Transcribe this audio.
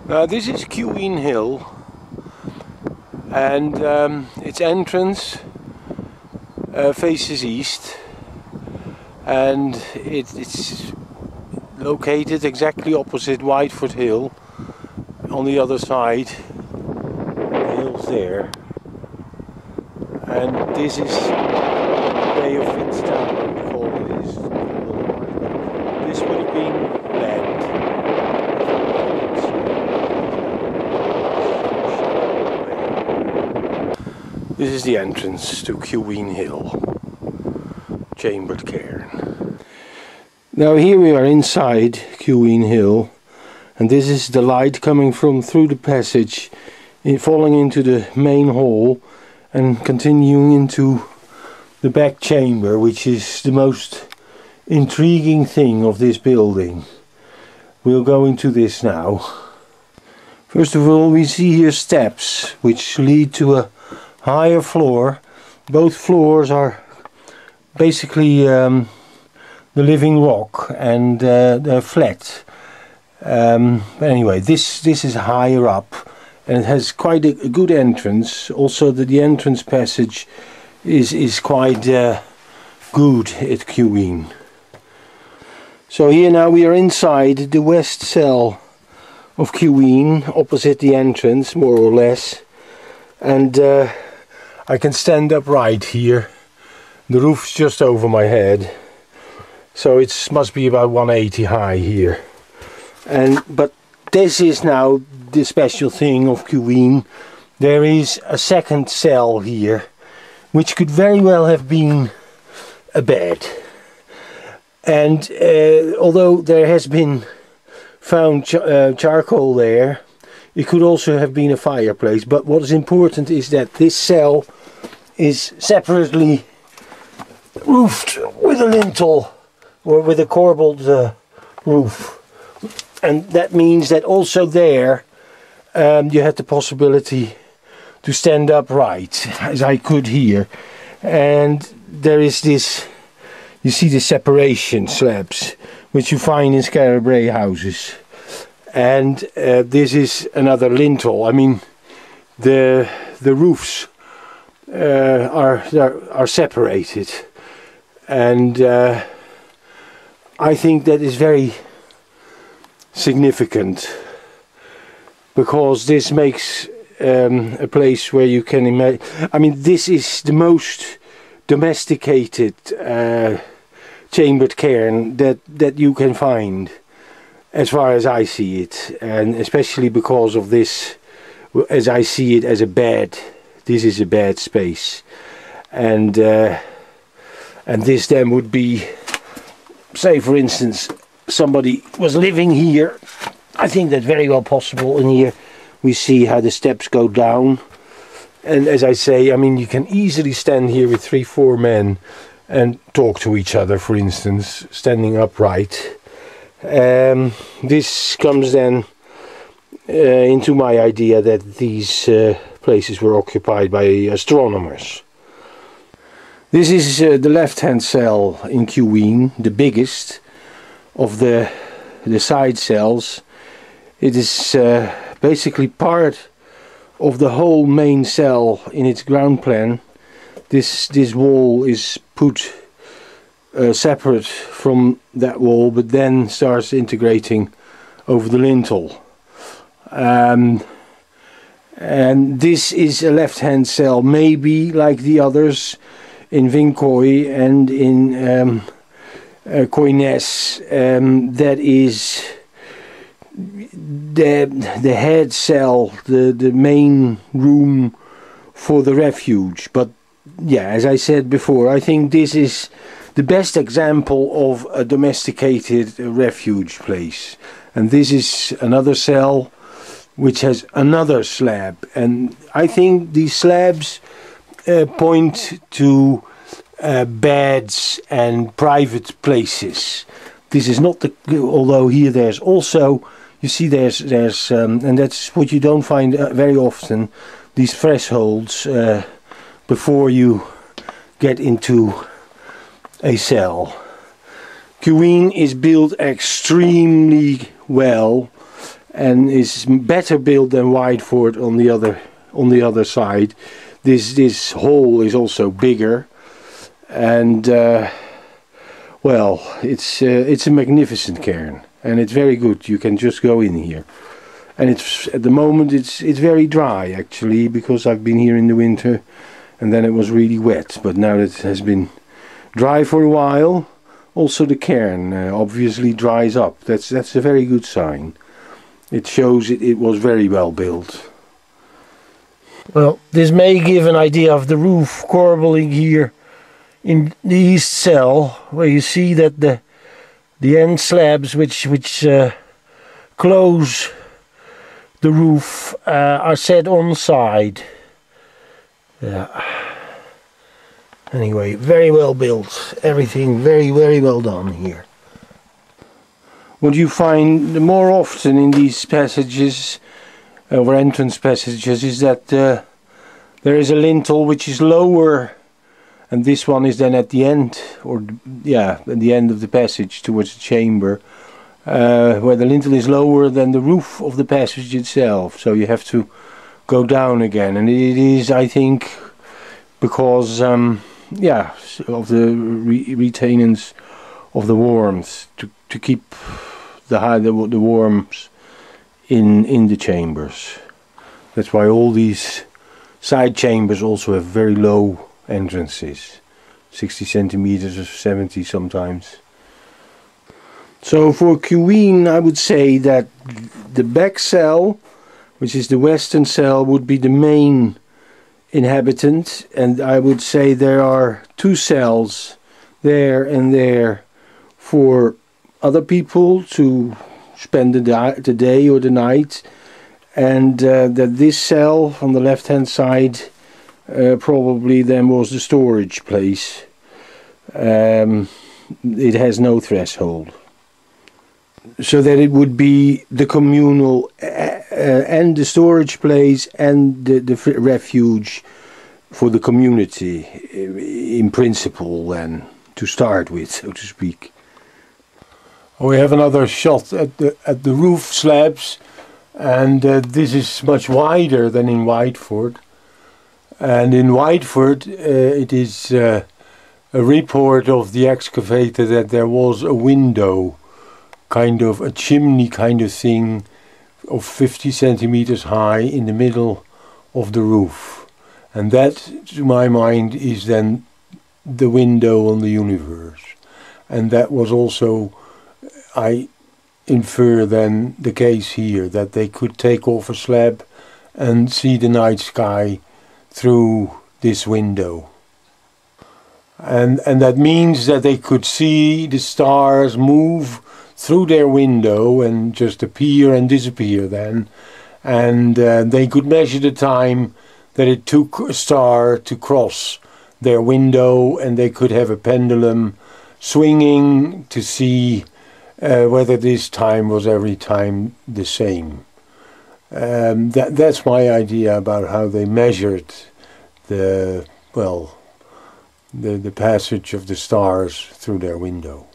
Now this is Cuween Hill, and its entrance faces east, and it's located exactly opposite Whitefoot Hill. On the other side, the hill's there, and this is Bay of Fitztown, we call it. This would have been land. This is the entrance to Cuween Hill, chambered cairn. Now here we are inside Cuween Hill, and this is the light coming from through the passage, falling into the main hall and continuing into the back chamber, which is the most intriguing thing of this building. We'll go into this now. First of all, we see here steps which lead to a higher floor. Both floors are basically the living rock, and they're flat. Anyway, this is higher up, and it has quite a good entrance. Also, the entrance passage is quite good at Cuween. So here now we are inside the west cell of Cuween, opposite the entrance, more or less, and I can stand upright here. The roof's just over my head, so it must be about 180 high here. But this is now the special thing of Cuween. There is a second cell here, which could very well have been a bed. And although there has been found charcoal there, it could also have been a fireplace. But what is important is that this cell is separately roofed with a lintel, or with a corbelled roof. And that means that also there you had the possibility to stand upright, as I could here. And there is this, you see the separation slabs, which you find in Scarabray houses. And this is another lintel. I mean, the roofs are separated. And I think that is very significant, because this makes a place where you can imagine. I mean, this is the most domesticated chambered cairn that you can find, as far as I see it, and especially because of this, as I see it, as a bed. This is a bed space, and this then would be, say for instance, somebody was living here. I think that's very well possible. And here we see how the steps go down, and as I say, I mean, you can easily stand here with 3-4 men and talk to each other, for instance, standing upright. This comes then into my idea that these places were occupied by astronomers. This is the left-hand cell in Cuween, the biggest of the side cells. It is basically part of the whole main cell in its ground plan. This wall is put separate from that wall, but then starts integrating over the lintel. And this is a left-hand cell, maybe like the others in Vincoy and in Coines. That is the head cell, the main room for the refuge. But yeah, as I said before, I think this is the best example of a domesticated refuge place. And this is another cell which has another slab, and I think these slabs point to beds and private places. This is not the, although here there's also, you see there's and that's what you don't find very often, these thresholds before you get into a cell. Cuween is built extremely well, and is better built than Whiteford on the other side. This hall is also bigger, and well, it's a magnificent cairn, and it's very good. You can just go in here, and it's at the moment it's very dry actually, because I've been here in the winter, and then it was really wet. But now that it has been dry for a while, also the cairn obviously dries up. That's a very good sign. It shows it was very well built. Well, this may give an idea of the roof corbelling here in the east cell, where you see that the end slabs which close the roof are set on side. Yeah. Anyway, very well built. Everything very well done here. What you find more often in these passages, or entrance passages, is that there is a lintel which is lower, and this one is then at the end, or yeah, at the end of the passage towards the chamber, where the lintel is lower than the roof of the passage itself. So you have to go down again, and it is, I think, because yeah, of the retainance of the warmth, to keep the warmth in the chambers. That's why all these side chambers also have very low entrances, 60 centimeters or 70 sometimes. So for Cuween, I would say that the back cell, which is the western cell, would be the main inhabitant, and I would say there are two cells there and there for other people to spend the day or the night, and that this cell on the left hand side probably then was the storage place. It has no threshold, so that it would be the communal and the storage place and the refuge for the community in principle, then, to start with, so to speak. We have another shot at the roof slabs, and this is much wider than in Whiteford. And in Whiteford it is a report of the excavator that there was a window, kind of a chimney kind of thing, of 50 centimeters high in the middle of the roof. And that, to my mind, is then the window on the universe. And that was also, I infer then, the case here, that they could take off a slab and see the night sky through this window. And that means that they could see the stars move through their window and just appear and disappear then. And they could measure the time that it took a star to cross their window, and they could have a pendulum swinging to see whether this time was every time the same. That's my idea about how they measured the passage of the stars through their window.